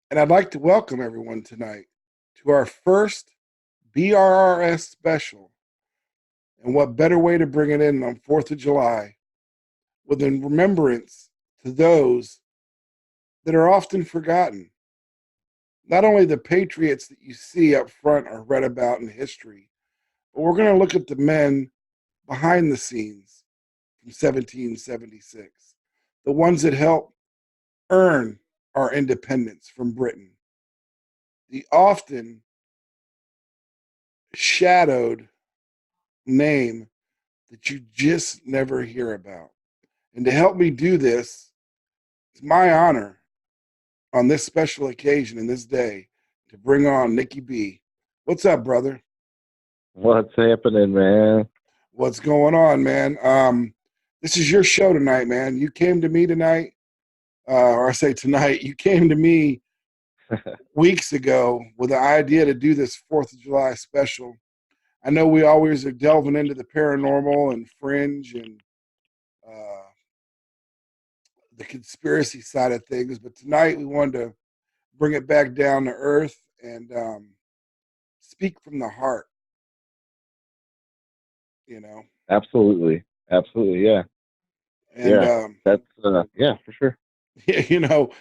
And I'd like to welcome everyone tonight to our first BRRS special. And what better way to bring it in on 4th of July with a remembrance to those that are often forgotten. Not only the patriots that you see up front are read about in history, but we're going to look at the men behind the scenes from 1776, the ones that helped earn our independence from Britain, the often shadowed name that you just never hear about. And to help me do this, it's my honor on this special occasion and this day to bring on Nikki B. What's up, brother? What's happening, man? What's going on, man? This is your show tonight, man. You came to me tonight, or I say tonight, you came to me weeks ago with the idea to do this 4th of July special. I know we always are delving into the paranormal and fringe and uh, the conspiracy side of things, but tonight we wanted to bring it back down to earth and speak from the heart, you know. Absolutely, absolutely, yeah, And yeah. That's yeah, for sure. you know,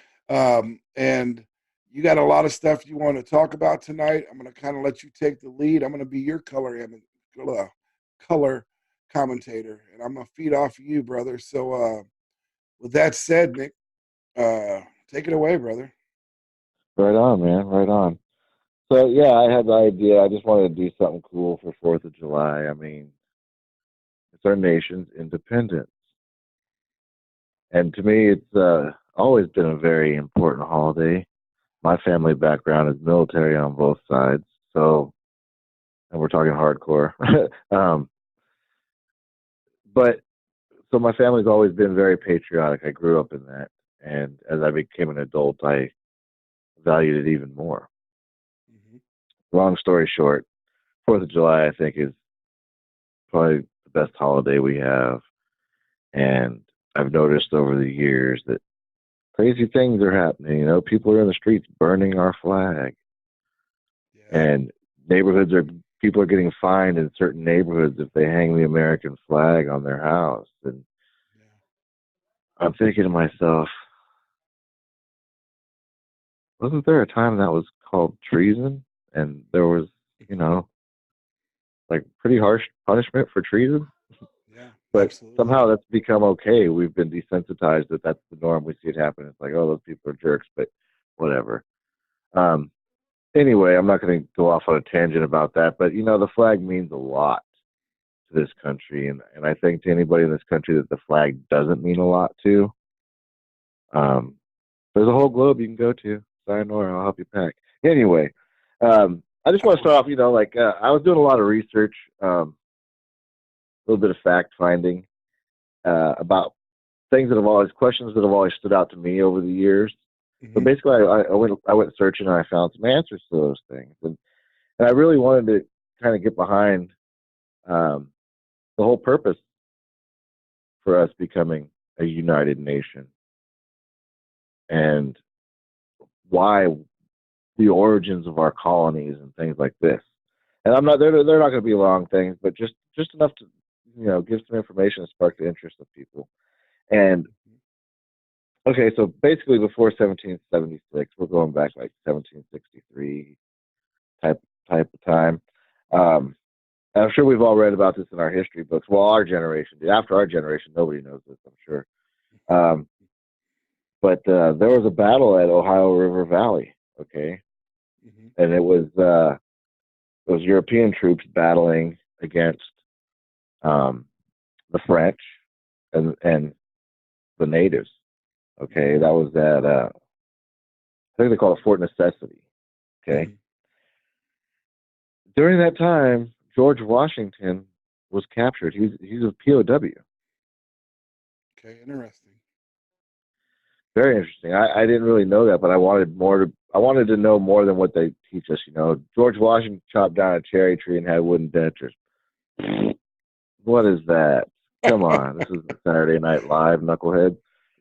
and you got a lot of stuff you want to talk about tonight. I'm going to kind of let you take the lead. I'm going to be your color commentator, and I'm going to feed off of you, brother. So, with that said, Nick, take it away, brother. Right on, man. Right on. So yeah, I had the idea. I just wanted to do something cool for Fourth of July. I mean, it's our nation's independence, and to me, it's always been a very important holiday. My family background is military on both sides, so and we're talking hardcore. um, but so my family's always been very patriotic. I grew up in that, and as I became an adult, I valued it even more. Mm-hmm. Long story short, Fourth of July I think is probably the best holiday we have, and I've noticed over the years that crazy things are happening. You know, people are in the streets burning our flag, Yeah, and neighborhoods are people are getting fined in certain neighborhoods if they hang the American flag on their house. And yeah, I'm thinking to myself, wasn't there a time that was called treason, and there was, you know, like pretty harsh punishment for treason? yeah, But absolutely. somehow that's become okay. We've been desensitized that that's the norm. We see it happen. It's like, oh, those people are jerks, but whatever. Um, anyway, I'm not going to go off on a tangent about that, but you know, the flag means a lot to this country, and I think to anybody in this country that the flag doesn't mean a lot to, um, there's a whole globe you can go to. Sayonara, I'll help you pack. Anyway, I just want to start off. You know, like I was doing a lot of research, a little bit of fact finding about things that have always questions that have always stood out to me over the years. So Mm-hmm. basically, I went searching and I found some answers to those things, and I really wanted to kind of get behind um, the whole purpose for us becoming a united nation and why the origins of our colonies and things like this. And I'm not they're not going to be long things, but just enough to give some information and spark the interest of people. And okay, so basically before 1776, we're going back like 1763 type type of time. Um, and I'm sure we've all read about this in our history books. Well, our generation did. After our generation, nobody knows this, I'm sure. Um, but there was a battle at Ohio River Valley. Okay, Mm-hmm. and it was European troops battling against um, the French and the natives. Okay, Mm-hmm. that was at I think they call it Fort Necessity. Okay, Mm-hmm. during that time, George Washington was captured. He's a POW. Okay, interesting. Very interesting. I didn't really know that, but I wanted more to. I wanted to know more than what they teach us. You know, George Washington chopped down a cherry tree and had wooden dentures. What is that? Come on, this is the Saturday Night Live, knucklehead.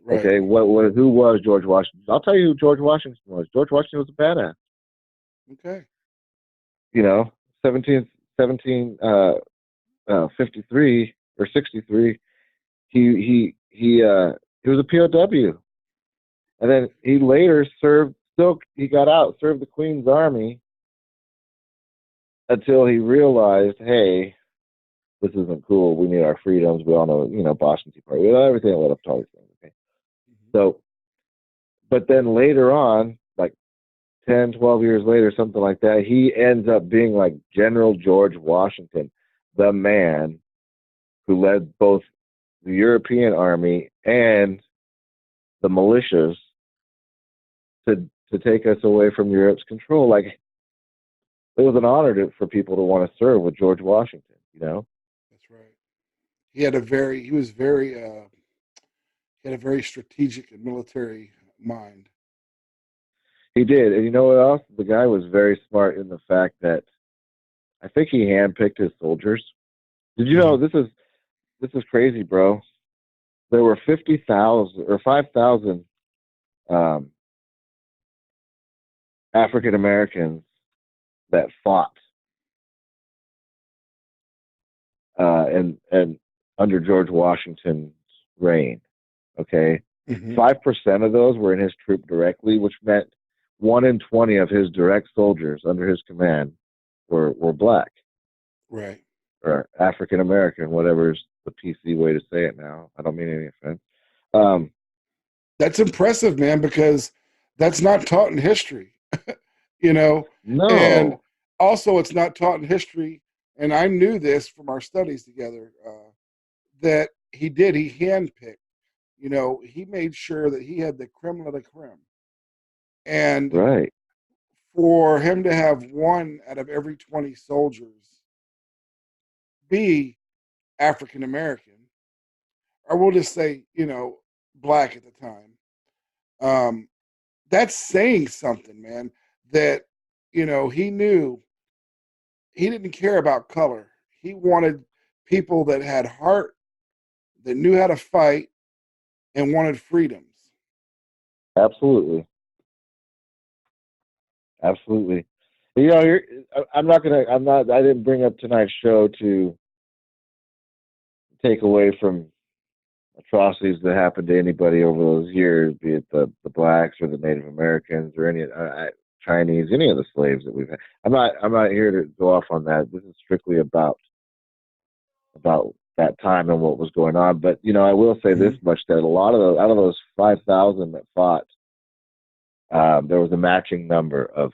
Right. Okay, who was George Washington? I'll tell you who George Washington was. George Washington was a badass. Okay. You know, 1753 or 63. He was a POW, and then he later served. Still, he got out, served the Queen's Army until he realized, hey, this isn't cool. We need our freedoms. We all know, Boston Tea Party, everything that led up to all these things. Okay, Mhm. so, but then later on, like 10, 12 years later, something like that, he ends up being like General George Washington, the man who led both the European army and the militias to take us away from Europe's control. Like, it was an honor for people to want to serve with George Washington, That's right. He was very, he had a very strategic and military mind. He did. And you know what else? The guy was very smart in the fact that I think he handpicked his soldiers. Did you know Mhm. this is crazy, bro? There were 50,000 or 5,000 um, African Americans that fought and under George Washington's reign. Okay, Mhm. 5% of those were in his troop directly, which meant 1 in 20 of his direct soldiers under his command were black Right. or African American, whatever's the PC way to say it now. I don't mean any offense. Um, That's impressive, man, because that's not taught in history, you know, and no, also it's not taught in history. And I knew this from our studies together, that he handpicked, he made sure that he had the creme de la creme. And right, for him to have one out of every 20 soldiers be African American, or we'll just say, black at the time, um, that's saying something, man. That, he knew he didn't care about color. He wanted people that had heart, that knew how to fight, and wanted freedoms. absolutely, absolutely. I didn't bring up tonight's show to take away from atrocities that happened to anybody over those years, be it the blacks or the Native Americans or any Chinese, any of the slaves that we've had. I'm not here to go off on that. This is strictly about that time and what was going on. But I will say this Mm-hmm. much: that a lot of those out of those 5,000 that fought, there was a matching number of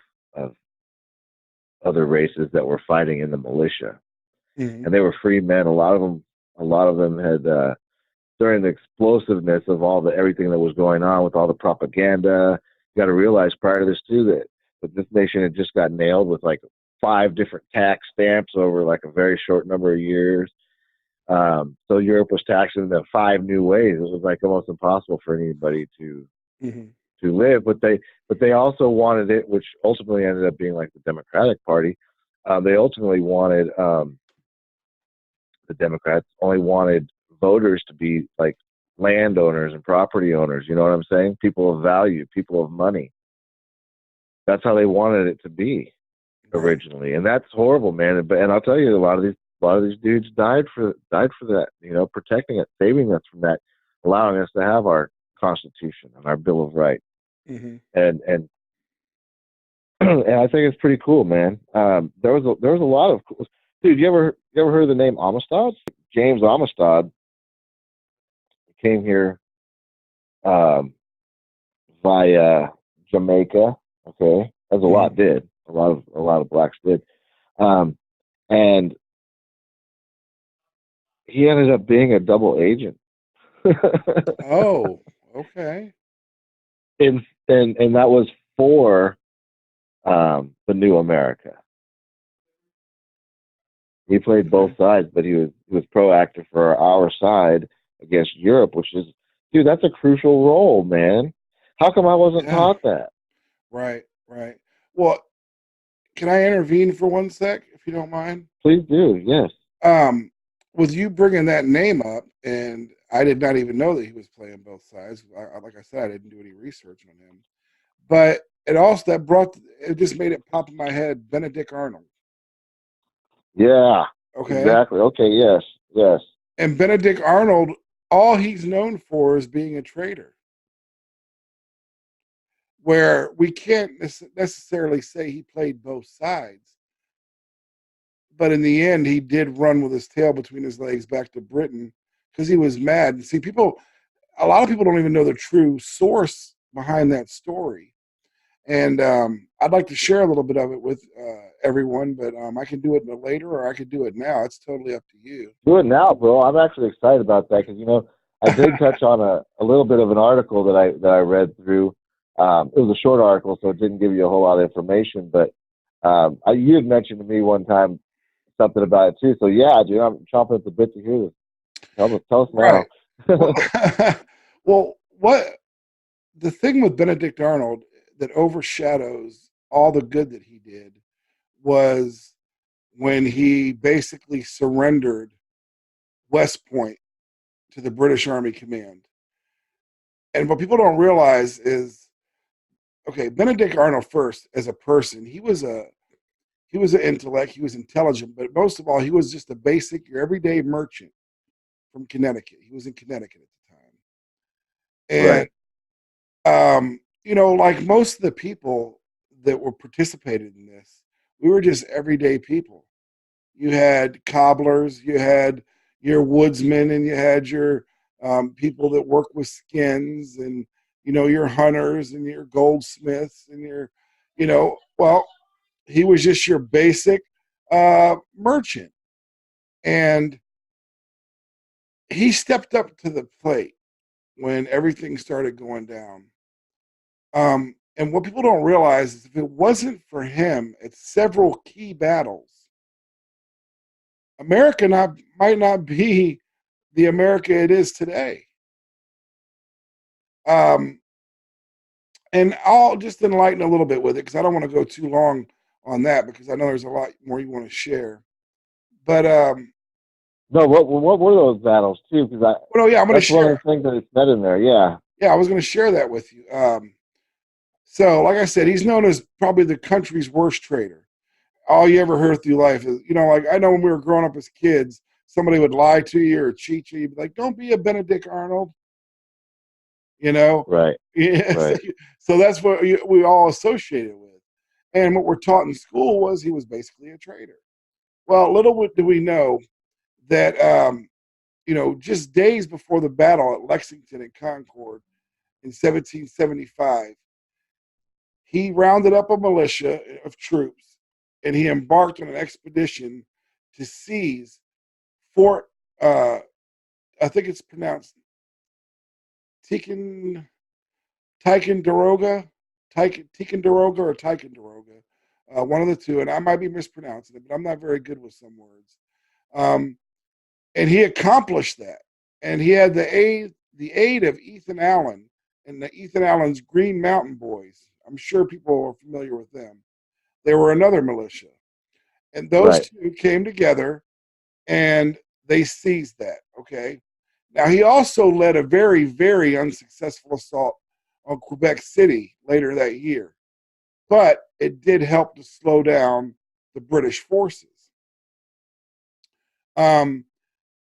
other races that were fighting in the militia, Mm-hmm. and they were free men. A lot of them had. During the explosiveness of everything that was going on with all the propaganda. You got to realize prior to this too that this nation had just got nailed with like 5 different tax stamps over like a very short number of years. So Europe was taxing them 5 new ways. It was like almost impossible for anybody Mm-hmm. to live. But they also wanted it, which ultimately ended up being like the Democratic Party. They ultimately wanted the Democrats only wanted voters to be like landowners and property owners. You know what I'm saying? People of value, people of money. That's how they wanted it to be Right. originally, and that's horrible, man. And I'll tell you, a lot of these dudes died for that. Protecting it, saving us from that, allowing us to have our Constitution and our Bill of Rights. Mm-hmm. And and I think it's pretty cool, man. There was a lot of cool. Dude, you ever heard of the name Amistad? James Amistad came here um, via Jamaica. Okay, as a Mm-hmm. lot did. A lot of blacks did, um, and he ended up being a double agent. Oh, okay. and that was for the new America. He played both Okay. sides, but he was proactive for our side against Europe, which is, dude, that's a crucial role, man. How come I wasn't Yeah. taught that? Right. Right. Well, can I intervene for one sec, if you don't mind? Please do, yes. Um, with you bringing that name up, and I did not even know that he was playing both sides. Like I said, I didn't do any research on him. But it just made it pop in my head, Benedict Arnold. Yeah, Okay. exactly. Okay, yes, yes. And Benedict Arnold, all he's known for is being a traitor. Where we can't necessarily say he played both sides, but in the end, he did run with his tail between his legs back to Britain because he was mad. See, a lot of people don't even know the true source behind that story. And I'd like to share a little bit of it with everyone, but I can do it later or I could do it now. It's totally up to you. Do it now, bro. I'm actually excited about that because I did touch on a little bit of an article that I read through. It was a short article, so it didn't give you a whole lot of information. But you had mentioned to me one time something about it too. So yeah, dude, I'm chomping at the bit to hear this. Tell us Right. now. Well, well, what the thing with Benedict Arnold that overshadows all the good that he did was when he basically surrendered West Point to the British Army Command. And what people don't realize is, okay, Benedict Arnold first as a person, he was an intellect, he was intelligent, but most of all, he was just a basic, your everyday merchant from Connecticut. He was in Connecticut at the time. Right. And like most of the people that were participated in this, we were just everyday people. You had cobblers, you had your woodsmen, and you had your people that work with skins, and your hunters and your goldsmiths and well, he was just your basic merchant, and he stepped up to the plate when everything started going down. And what people don't realize is if it wasn't for him at several key battles, America might not be the America it is today. Um, and I'll just enlighten a little bit with it because I don't want to go too long on that because I know there's a lot more you want to share. But No, what were those battles too? Because well, no, yeah, I'm going to that's one share. of the things that it's said in there. Yeah. Yeah, I was going to share that with you. So, like I said, he's known as probably the country's worst traitor. All you ever heard through life is, like I know when we were growing up as kids, somebody would lie to you or cheat you. You'd be like, "Don't be a Benedict Arnold," you know. Right. Yeah, Right. so that's what we all associated with. And what we're taught in school was he was basically a traitor. Well, little do we know that just days before the battle at Lexington and Concord in 1775, he rounded up a militia of troops and he embarked on an expedition to seize Fort, I think it's pronounced Ticonderoga, Ticonderoga, Ticonderoga or Ticonderoga, one of the two. And I might be mispronouncing it, but I'm not very good with some words. Um, and he accomplished that. And he had the aid of Ethan Allen and the Ethan Allen's Green Mountain Boys. I'm sure people are familiar with them. They were another militia. And those Right. two came together and they seized that. Okay. Now, he also led a very, very unsuccessful assault on Quebec City later that year, but it did help to slow down the British forces. Um,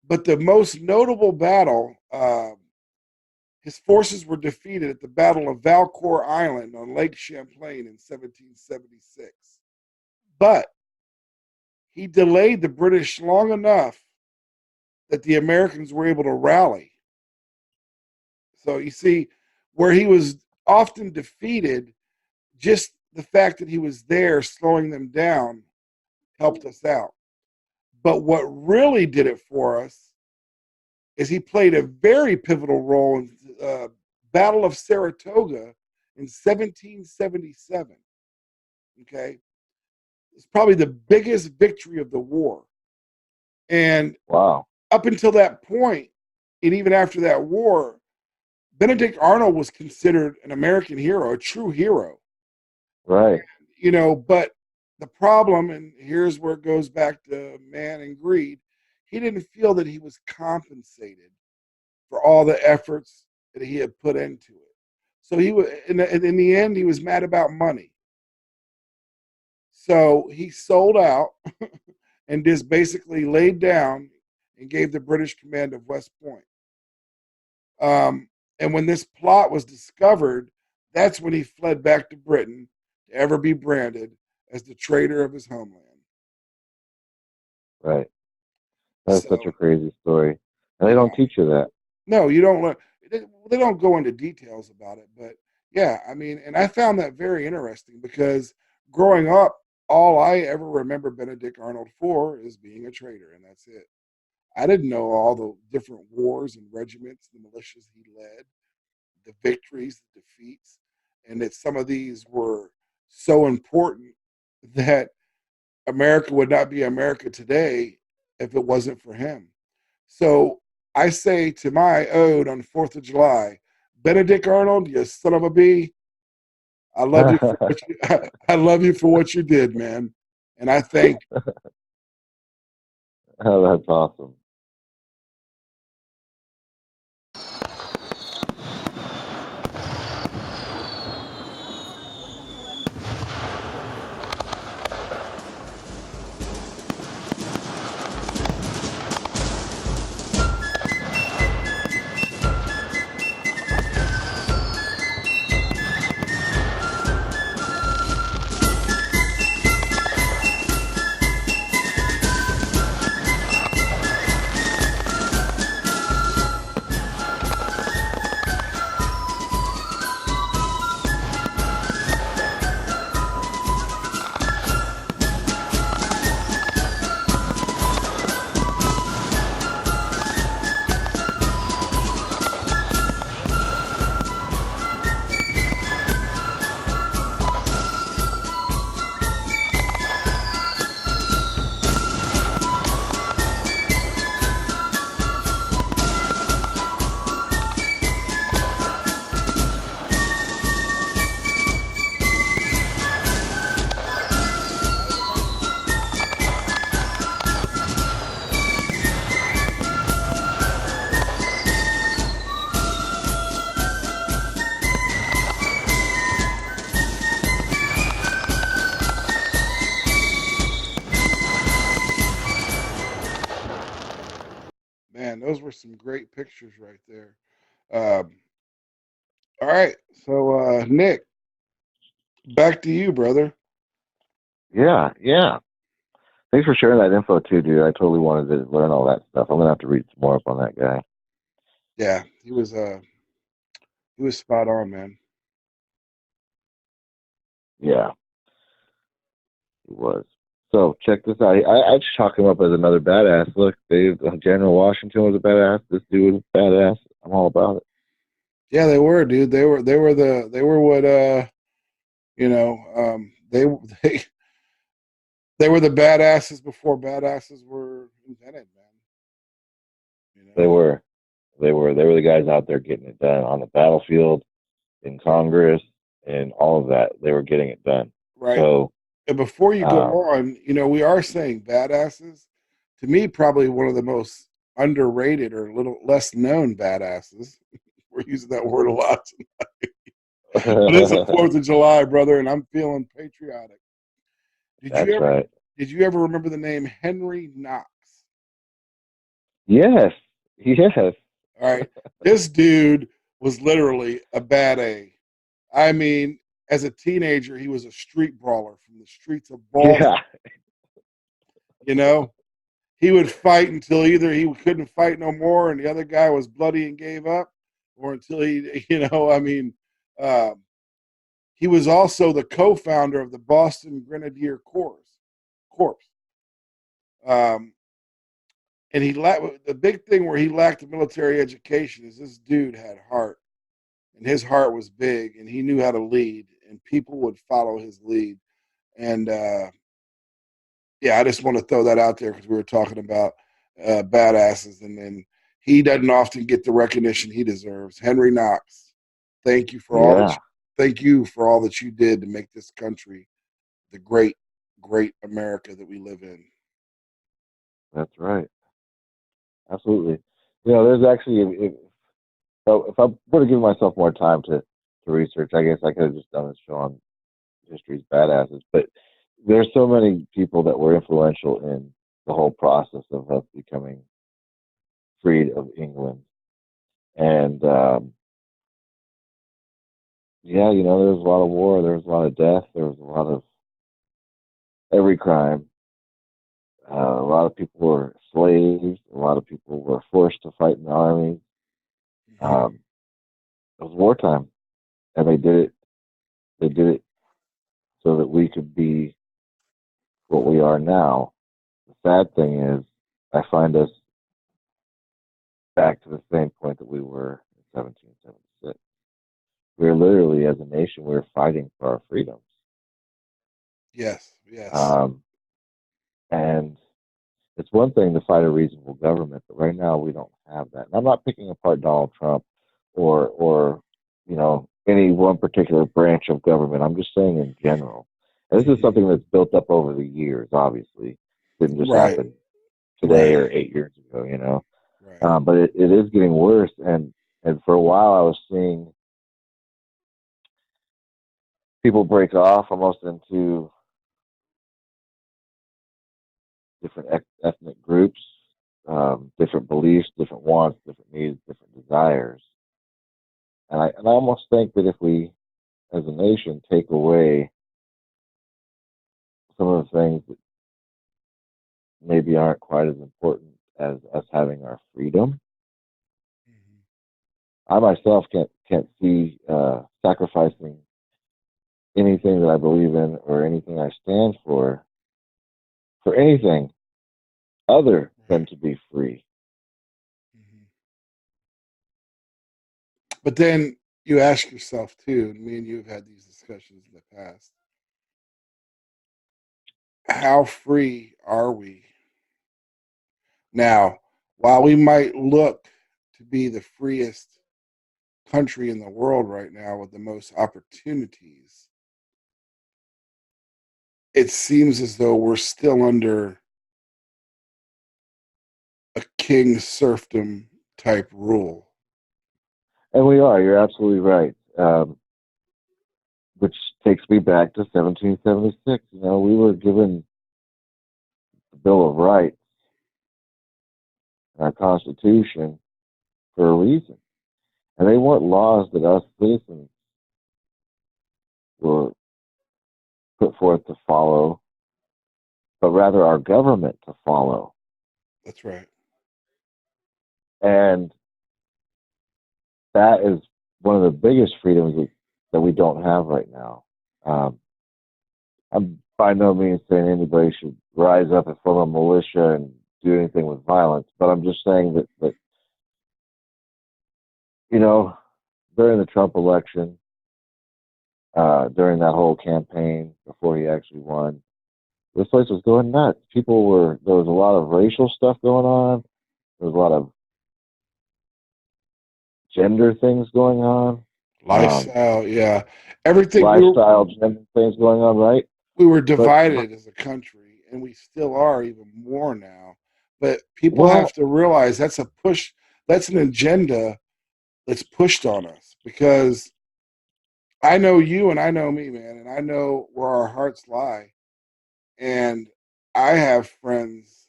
but the most notable battle, his forces were defeated at the Battle of Valcour Island on Lake Champlain in 1776. But he delayed the British long enough that the Americans were able to rally. So you see, where he was often defeated, just the fact that he was there slowing them down helped us out. But what really did it for us is he played a very pivotal role in the Battle of Saratoga in 1777. Okay. It's probably the biggest victory of the war. And Wow. up until that point, and even after that war, Benedict Arnold was considered an American hero, a true hero. Right. But the problem, and here's where it goes back to man and greed, he didn't feel that he was compensated for all the efforts that he had put into it. So he was, in the end, he was mad about money. So he sold out and just basically laid down and gave the British command of West Point. And when this plot was discovered, that's when he fled back to Britain to ever be branded as the traitor of his homeland. Right. That's So, such a crazy story. And they yeah, don't teach you that. no, you don't learn. They don't go into details about it, but yeah, I mean, and I found that very interesting because growing up, all I ever remember Benedict Arnold for is being a traitor, and that's it. I didn't know all the different wars and regiments, the militias he led, the victories, the defeats, and that some of these were so important that America would not be America today if it wasn't for him. So I say to my ode on 4th of July, Benedict Arnold, you son of a bee, I love you for what you I love you for what you did, man. And I thank Oh, that's awesome. man, those were some great pictures right there. Um, all right. So Nick, back to you, brother. Yeah, yeah. Thanks for sharing that info too, dude. I totally wanted to learn all that stuff. I'm gonna have to read some more up on that guy. Yeah, he was spot on, man. Yeah, he was. So check this out. I just chalk him up as another badass. Look, General Washington was a badass. This dude was a badass. I'm all about it. Yeah, they were, dude. They were what you know, they they were the badasses before badasses were invented, man. You They know? were, they were the guys out there getting it done on the battlefield, in Congress, and all of that. They were getting it done. Right. So, And before you go um, on, we are saying badasses. To me, probably one of the most underrated or a little less known badasses. We're using that word a lot. But it's the 4th of July, brother, and I'm feeling patriotic. Did you that's ever right. did you ever remember the name Henry Knox? Yes, yes, All right. This dude was literally a bad A. I mean, as a teenager, he was a street brawler from the streets of Boston. yeah, You know, he would fight until either he couldn't fight no more and the other guy was bloody and gave up, or until he, I mean, um, he was also the co-founder of the Boston Grenadier Corps. Um, and the big thing where he lacked the military education is this dude had heart, and his heart was big, and he knew how to lead, and people would follow his lead. And yeah, I just want to throw that out there because we were talking about badasses, and then he doesn't often get the recognition he deserves. Henry Knox, thank you for all that. yeah. Thank you for all that you did to make this country the great, great America that we live in. That's right. Absolutely. There's actually So if I would have given myself more time to research, I guess I could have just done this show on history's badasses. But there's so many people that were influential in the whole process of us becoming freed of England. And yeah, there was a lot of war, there was a lot of death, there was a lot of every crime. A lot of people were slaves. A lot of people were forced to fight in the army. Hmm. It was wartime, and they did it. They did it so that we could be what we are now. The sad thing is, I find us back to the same point that we were in 1776. We're literally, as a nation, we're fighting for our freedoms. Yes, yes. Um, and it's one thing to fight a reasonable government, but right now we don't have that. And I'm not picking apart Donald Trump or any one particular branch of government. I'm just saying in general. And this is Hmm. something that's built up over the years. Obviously, it didn't just Right, happen today right, or 8 years ago. right. But it is getting worse. And for a while, I was seeing people break off almost into different ethnic groups, different beliefs, different wants, different needs, different desires. And I almost think that if we, as a nation, take away some of the things that maybe aren't quite as important as us having our freedom, Hmm. I myself can't see sacrificing anything that I believe in or anything I stand for anything other than Right. to be free. Hmm. But then you ask yourself too, and me and you have had these discussions in the past. How free are we now? While we might look to be the freest country in the world right now with the most opportunities, it seems as though we're still under a king serfdom type rule. And we are. You're absolutely right. Which takes me back to 1776. We were given the Bill of Rights, our Constitution, for a reason. And they weren't laws that us citizens were put forth to follow, but rather our government to follow. That's right. And that is one of the biggest freedoms that we don't have right now. Um, I'm by no means saying anybody should rise up and form a militia and do anything with violence, but I'm just saying that you know, during the Trump election, during that whole campaign before he actually won, this place was going nuts. There was a lot of racial stuff going on. There was a lot of gender things going on, um, Lifestyle, yeah. Everything lifestyle gender things going on, right? we were But divided as a country, and we still are even more now. But people have well, to realize that's a push. That's an agenda that's pushed on us because I know you and I know me, man, and I know where our hearts lie. And I have friends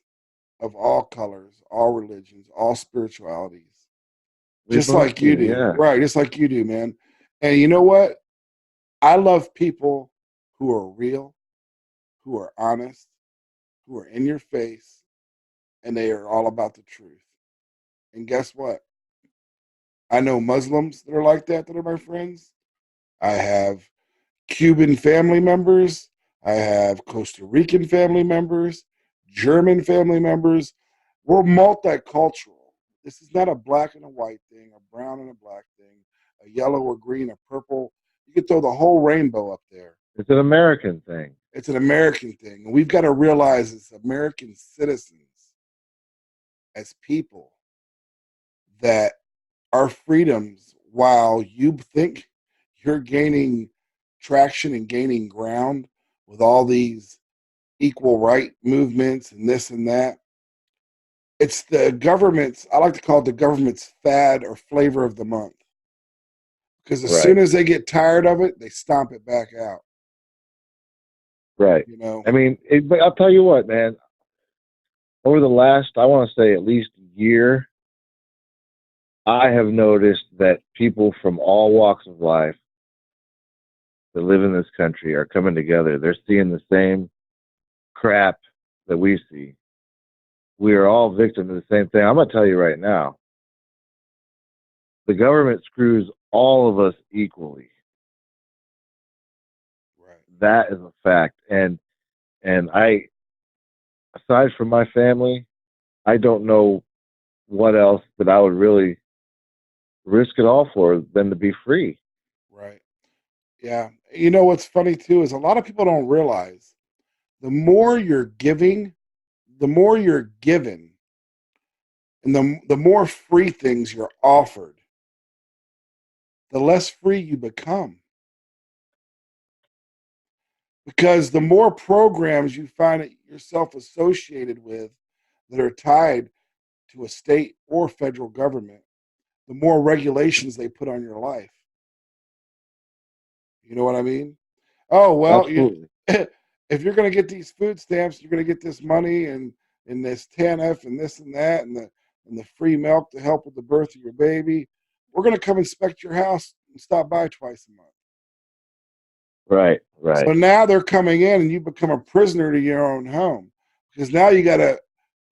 of all colors, all religions, all spiritualities, we just both like you do, do, yeah. right? Just like you do, man. And you know what? I love people who are real, who are honest, who are in your face, and they are all about the truth. And guess what? I know Muslims that are like that are my friends. I have Cuban family members. I have Costa Rican family members, German family members. We're multicultural. This is not a black and a white thing, a brown and a black thing, a yellow or green, a purple. You could throw the whole rainbow up there. It's an American thing. It's an American thing. And we've got to realize as American citizens, as people, that our freedoms, while you think you're gaining traction and gaining ground with all these equal right movements and this and that, It's the government's, I like to call it the government's fad or flavor of the month. Because as soon Right. as they get tired of it, they stomp it back out, Right. you know? I mean, but I'll tell you what, man. Over the last, I want to say at least year, I have noticed that people from all walks of life that live in this country are coming together. They're seeing the same crap that we see. We are all victims of the same thing. I'm going to tell you right now, the government screws all of us equally. Right. That is a fact. And I, aside from my family, I don't know what else that I would really risk it all for than to be free. Right. Yeah. You know what's funny too is a lot of people don't realize the more you're giving, the more you're given, and the more free things you're offered, the less free you become. Because the more programs you find yourself associated with that are tied to a state or federal government, the more regulations they put on your life. You know what I mean? Oh well, Absolutely. if you're going to get these food stamps, you're going to get this money and this TANF and this and that and the free milk to help with the birth of your baby. We're going to come inspect your house and stop by twice a month. Right, So right, now they're coming in and you become a prisoner to your own home because now you got to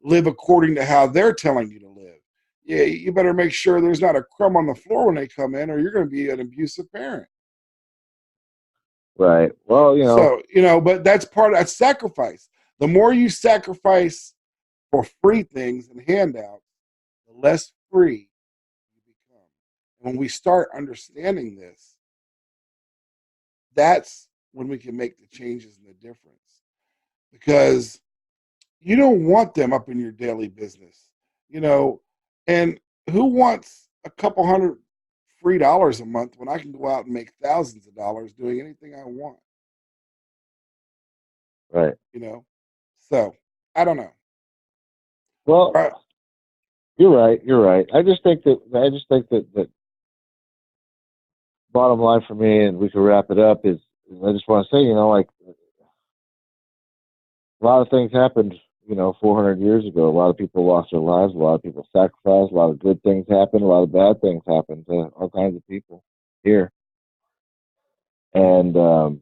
live according to how they're telling you to live. Yeah, you better make sure there's not a crumb on the floor when they come in, or you're going to be an abusive parent. right. Well, So, but that's sacrifice. The more you sacrifice for free things and handouts, the less free you become. And when we start understanding this, that's when we can make the changes and the difference. Because you don't want them up in your daily business, you know, and who wants a couple hundred free dollars a month when I can go out and make thousands of dollars doing anything I want, right. you know? So I don't know. Well, Right. you're right. You're right. I just think that bottom line for me, and we can wrap it up, is I just want to say, like a lot of things happened, 400 years ago. A lot of people lost their lives. A lot of people sacrificed. A lot of good things happened. A lot of bad things happened to all kinds of people here. And a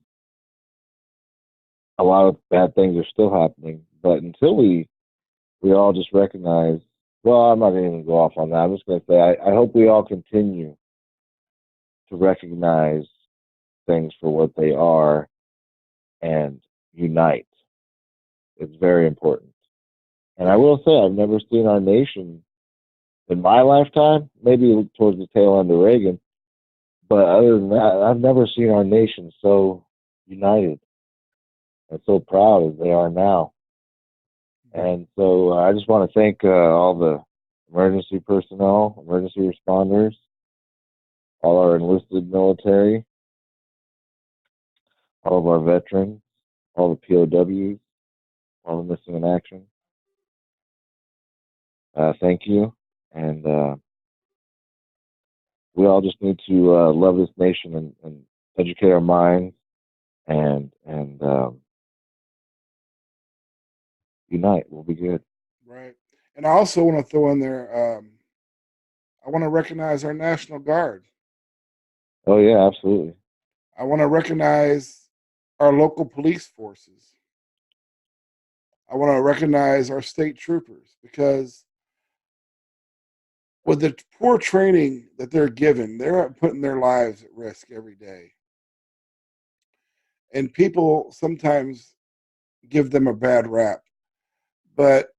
lot of bad things are still happening. But until we all just recognize, well, I'm not going to even go off on that. I'm just going to say I hope we all continue to recognize things for what they are and unite. It's very important. And I Yeah. will say, I've never seen our nation in my lifetime, maybe towards the tail end of Reagan, but other than that, I've never seen our nation so united and so proud as they are now. And so I just want to thank all the emergency personnel, emergency responders, all our enlisted military, all of our veterans, all the POWs, all the missing in action. Thank you. And we all just need to love this nation and educate our minds and unite. We'll be good. Right. And I also want to throw in there, I want to recognize our National Guard. Oh yeah, absolutely. I want to recognize our local police forces. I want to recognize our state troopers because with the poor training that they're given, they're putting their lives at risk every day. And people sometimes give them a bad rap. But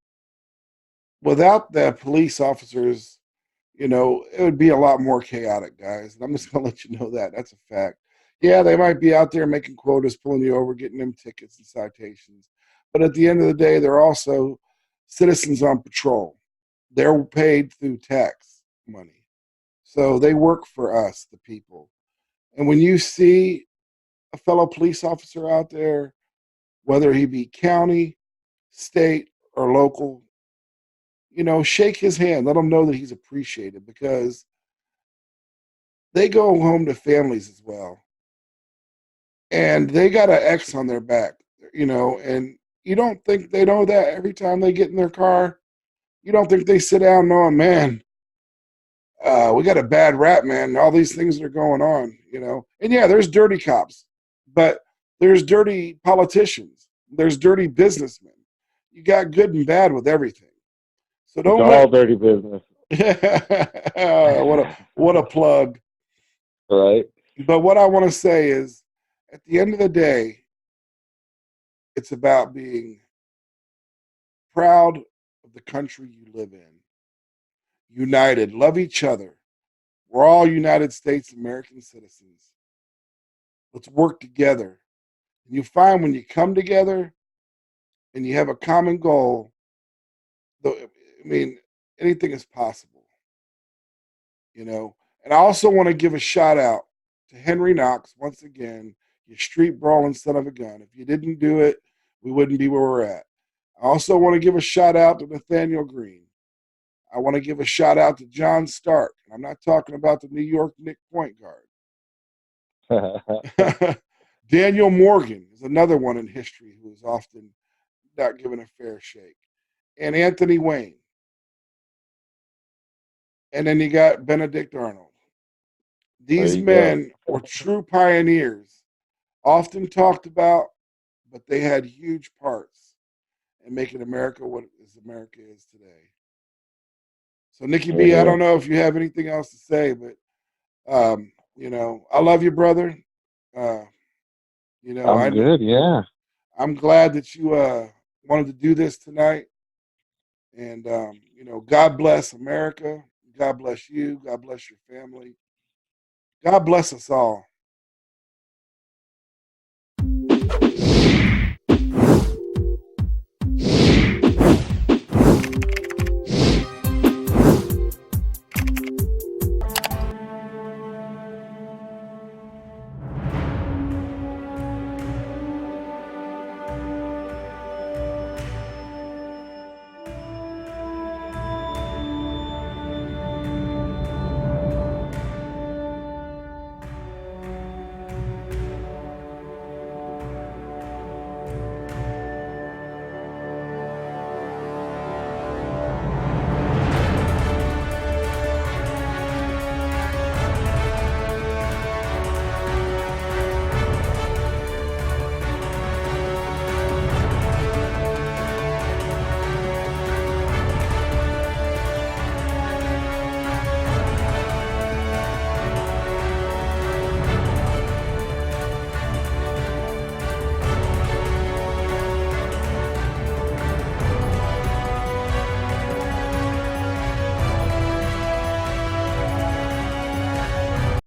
without the police officers, it would be a lot more chaotic, guys. And I'm just going to let you know that. That's a fact. Yeah, they might be out there making quotas, pulling you over, getting them tickets and citations. But at the end of the day, they're also citizens on patrol. They're paid through tax money. So they work for us, the people. And when you see a fellow police officer out there, whether he be county, state, or local, shake his hand. Let him know that he's appreciated, because they go home to families as well. And they got an X on their back, and you don't think they know that every time they get in their car? You don't think they sit down knowing, man, we got a bad rap, man. All these things that are going on. And yeah, there's dirty cops, but there's dirty politicians. There's dirty businessmen. You got good and bad with everything. So It's don't all let dirty business. what a plug. Right? But what I want to say is, at the end of the day, it's about being proud of the country you live in. United, love each other. We're all United States American citizens. Let's work together. And you find when you come together and you have a common goal, I mean, anything is possible. And I also want to give a shout out to Henry Knox once again, you street brawling son of a gun. If you didn't do it, we wouldn't be where we're at. I also want to give a shout out to Nathaniel Green. I want to give a shout out to John Stark. And I'm not talking about the New York Knicks point guard. Daniel Morgan is another one in history who is often not given a fair shake. And Anthony Wayne. And then you got Benedict Arnold. These men were true pioneers, often talked about, but they had huge parts in making America what America is today. So, Nikki B, I don't know if you have anything else to say, but I love you, brother. I'm good, yeah. I'm glad that you wanted to do this tonight. And God bless America. God bless you. God bless your family. God bless us all.